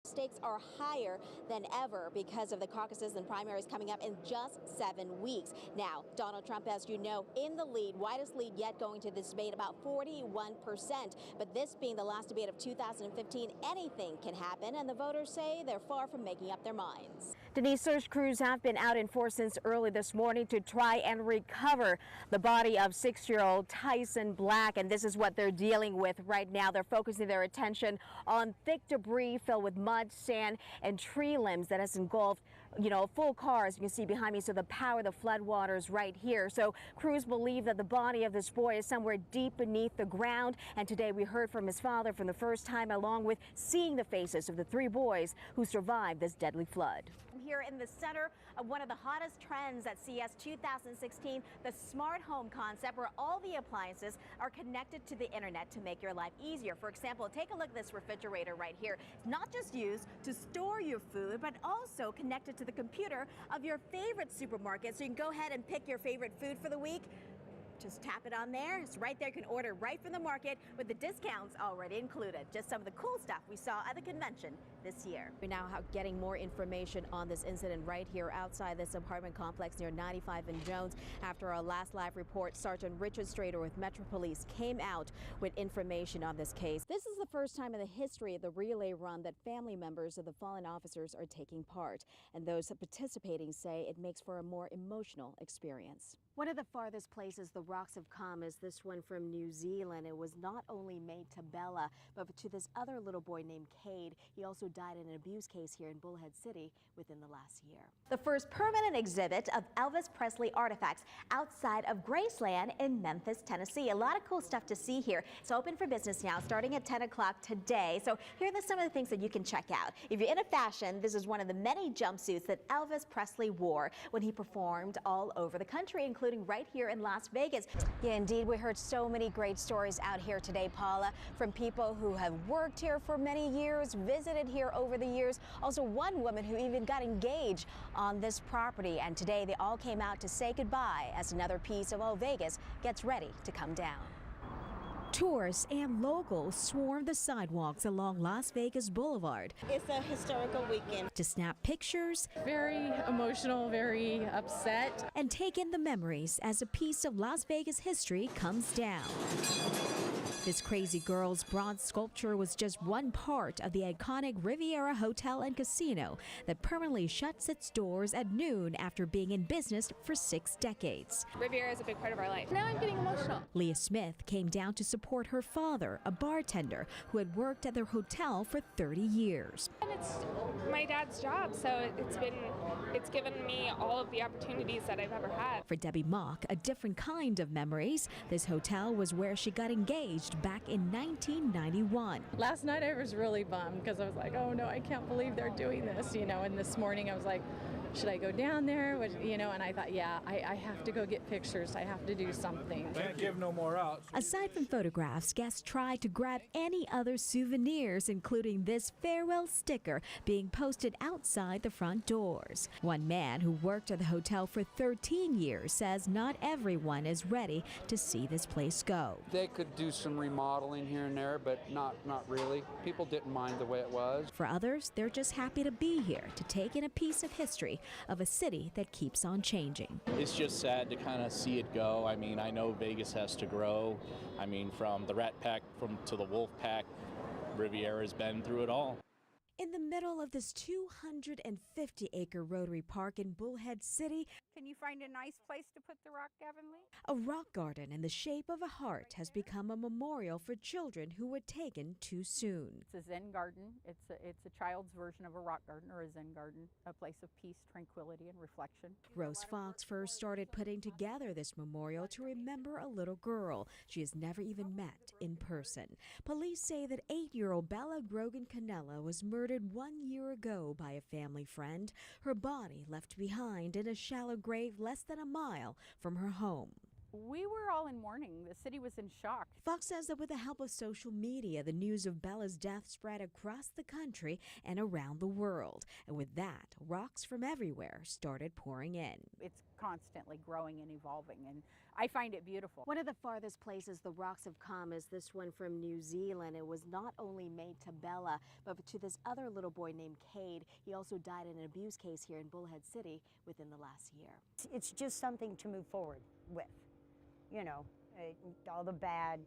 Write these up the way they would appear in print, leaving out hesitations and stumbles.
Stakes are higher than ever because of the caucuses and primaries coming up in just 7 weeks. Now, Donald Trump, as you know, in the lead, widest lead yet going to this debate, about 41%. But this being the last debate of 2015, anything can happen, and the voters say they're far from making up their minds. Denise, search crews have been out in force since early this morning to try and recover the body of 6-year-old Tyson Black, and this is what they're dealing with right now. They're focusing their attention on thick debris filled with mud, sand, and tree limbs that has engulfed, full cars. You can see behind me, so the power, the floodwaters right here. So crews believe that the body of this boy is somewhere deep beneath the ground. And today we heard from his father for the first time, along with seeing the faces of the 3 boys who survived this deadly flood. I'm here in the center of one of the hottest trends at CES 2016, the smart home concept, where all the appliances are connected to the internet to make your life easier. For example, take a look at this refrigerator right here. It's not just used to store your food, but also connected to the computer of your favorite supermarket, so you can go ahead and pick your favorite food for the week. Just tap it on there. It's right there. You can order right from the market with the discounts already included. Just some of the cool stuff we saw at the convention this year. We're now getting more information on this incident right here outside this apartment complex near 95 and Jones. After our last live report, Sergeant Richard Strader with Metro Police came out with information on this case. This is the first time in the history of the relay run that family members of the fallen officers are taking part, and those participating say it makes for a more emotional experience. One of the farthest places the rocks have come is this one from New Zealand. It was not only made to Bella, but to this other little boy named Cade. He also died in an abuse case here in Bullhead City within the last year. The first permanent exhibit of Elvis Presley artifacts outside of Graceland in Memphis, Tennessee. A lot of cool stuff to see here. It's open for business now, starting at 10 o'clock today. So here are some of the things that you can check out. If you're into fashion, this is one of the many jumpsuits that Elvis Presley wore when he performed all over the country, including right here in Las Vegas. Yeah, indeed, we heard so many great stories out here today, Paula, from people who have worked here for many years, visited here over the years. Also, one woman who even got engaged on this property. And today they all came out to say goodbye as another piece of old Vegas gets ready to come down. Tourists and locals swarm the sidewalks along Las Vegas Boulevard. It's a historical weekend. To snap pictures. Very emotional, very upset. And take in the memories as a piece of Las Vegas history comes down. This crazy girl's bronze sculpture was just one part of the iconic Riviera Hotel and Casino that permanently shuts its doors at noon after being in business for 6 decades. Riviera is a big part of our life. Now I'm getting emotional. Leah Smith came down to support her father, a bartender who had worked at their hotel for 30 years. And it's my dad's job, so it's given me all of the opportunities that I've ever had. For Debbie Mock, a different kind of memories. This hotel was where she got engaged back in 1991. Last night I was really bummed because I was like, oh no, I can't believe they're doing this, and this morning I was like, should I go down there? And I thought, yeah, I have to go get pictures. I have to do something. Can't give no more out. Aside from photographs, guests tried to grab any other souvenirs, including this farewell sticker being posted outside the front doors. One man who worked at the hotel for 13 years says not everyone is ready to see this place go. They could do some remodeling here and there, but not really. People didn't mind the way it was. For others, they're just happy to be here to take in a piece of history of a city that keeps on changing. It's just sad to kind of see it go. I mean, I know Vegas has to grow. I mean, from the Rat Pack to the Wolf Pack, Riviera's been through it all. In the middle of this 250-acre Rotary Park in Bullhead City, can you find a nice place to put the rock, Avonlea? A rock garden in the shape of a heart has become a memorial for children who were taken too soon. It's a Zen garden. It's a child's version of a rock garden or a Zen garden, a place of peace, tranquility, and reflection. Rose Fox first started putting together this memorial to remember a little girl she has never even met in person. Police say that 8-year-old Bella Grogan Canella was murdered 1 year ago by a family friend. Her body left behind in a shallow grave less than a mile from her home. We were all in mourning. The city was in shock. Fox says that with the help of social media, the news of Bella's death spread across the country and around the world. And with that, rocks from everywhere started pouring in. It's constantly growing and evolving, and I find it beautiful. One of the farthest places the rocks have come is this one from New Zealand. It was not only made to Bella, but to this other little boy named Cade. He also died in an abuse case here in Bullhead City within the last year. It's just something to move forward with. You know, all the bad,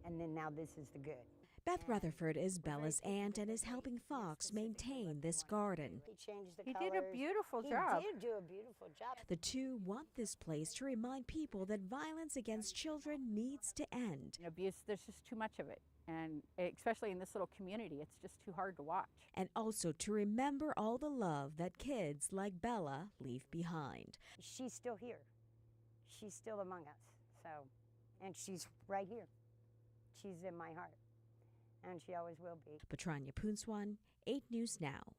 and then now this is the good. Beth Rutherford is Bella's aunt and is helping Fox maintain this garden. He changed the He colors. did a beautiful job. He did do a beautiful job. The two want this place to remind people that violence against children needs to end. Abuse, there's just too much of it, and especially in this little community, it's just too hard to watch. And also to remember all the love that kids like Bella leave behind. She's still here. She's still among us. So, and she's right here. She's in my heart, and she always will be. Patranya, Bhoolsuwan, 8 News Now.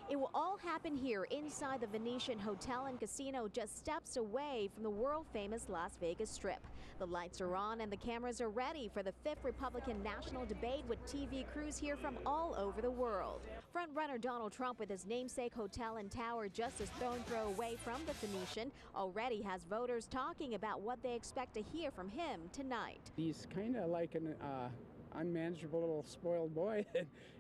It will all happen here inside the Venetian Hotel and Casino, just steps away from the world-famous Las Vegas Strip. The lights are on and the cameras are ready for the 5th Republican national debate with TV crews here from all over the world. Frontrunner Donald Trump, with his namesake hotel and tower just a stone's throw away from the Venetian, already has voters talking about what they expect to hear from him tonight. He's kind of like an unmanageable little spoiled boy.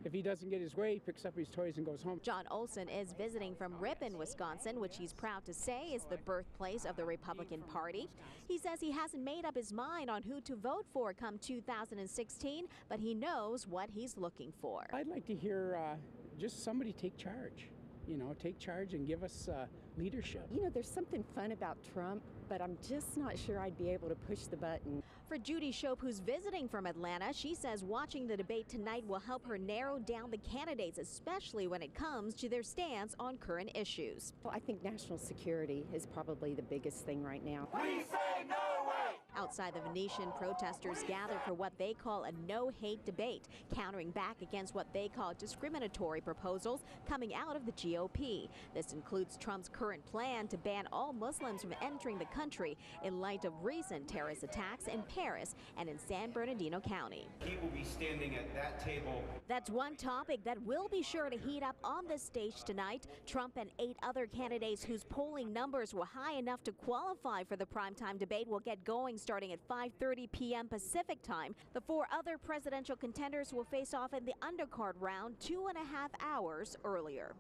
If he doesn't get his way, he picks up his toys and goes home. John Olson is visiting from Ripon, Wisconsin, which he's proud to say is the birthplace of the Republican Party. He says he hasn't made up his mind on who to vote for come 2016, but he knows what he's looking for. I'd like to hear just somebody take charge. You know, take charge and give us leadership. You know, there's something fun about Trump, but I'm just not sure I'd be able to push the button. For Judy Shope, who's visiting from Atlanta, she says watching the debate tonight will help her narrow down the candidates, especially when it comes to their stance on current issues. Well, I think national security is probably the biggest thing right now. We say no way! Outside the Venetian, protesters gather for what they call a no-hate debate, countering back against what they call discriminatory proposals coming out of the GOP. This includes Trump's current plan to ban all Muslims from entering the country in light of recent terrorist attacks in Paris and in San Bernardino County. He will be standing at that table. That's one topic that will be sure to heat up on this stage tonight. Trump and 8 other candidates whose polling numbers were high enough to qualify for the primetime debate will get going starting at 5:30 p.m. Pacific time. The 4 other presidential contenders will face off in the undercard round 2.5 hours earlier.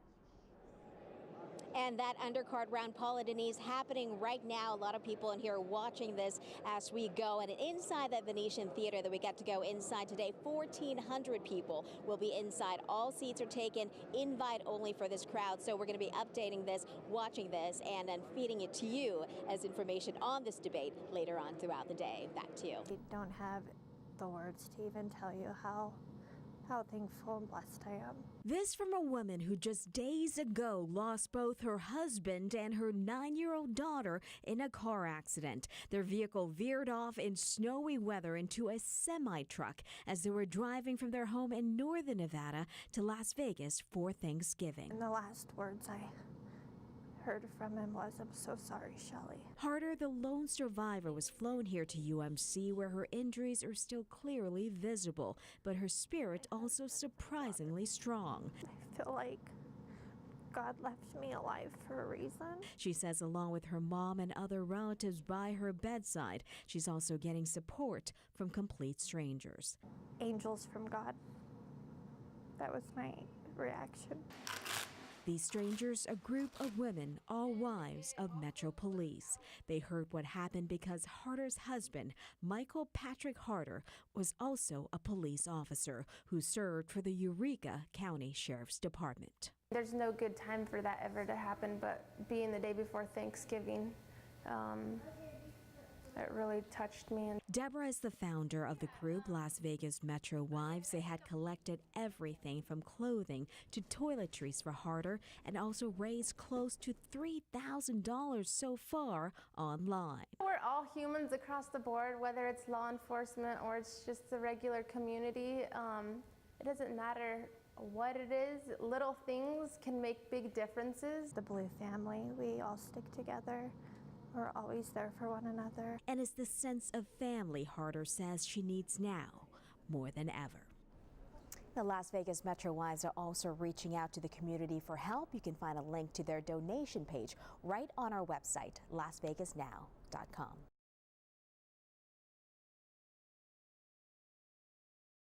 And that undercard round, Paula Denise, happening right now. A lot of people in here watching this as we go. And inside that Venetian Theater that we got to go inside today, 1,400 people will be inside. All seats are taken, invite only for this crowd. So we're going to be updating this, watching this, and then feeding it to you as information on this debate later on throughout the day. Back to you. I don't have the words to even tell you how thankful and blessed I am. This from a woman who just days ago lost both her husband and her 9-year-old daughter in a car accident. Their vehicle veered off in snowy weather into a semi-truck as they were driving from their home in northern Nevada to Las Vegas for Thanksgiving. And the last words I heard from him was, "I'm so sorry, Shelley." Harder, the lone survivor, was flown here to UMC where her injuries are still clearly visible, but her spirit also surprisingly strong. I feel like God left me alive for a reason. She says along with her mom and other relatives by her bedside, she's also getting support from complete strangers. Angels from God. That was my reaction. These strangers, a group of women, all wives of Metro Police. They heard what happened because Harder's husband, Michael Patrick Harder, was also a police officer who served for the Eureka County Sheriff's Department. There's no good time for that ever to happen, but being the day before Thanksgiving, it really touched me. Deborah is the founder of the group Las Vegas Metro Wives. They had collected everything from clothing to toiletries for Harder and also raised close to $3,000 so far online. We're all humans across the board, whether it's law enforcement or it's just the regular community. It doesn't matter what it is. Little things can make big differences. The Blue family, we all stick together. We're always there for one another. And it's the sense of family Harder says she needs now more than ever. The Las Vegas Metro Wives are also reaching out to the community for help. You can find a link to their donation page right on our website, lasvegasnow.com.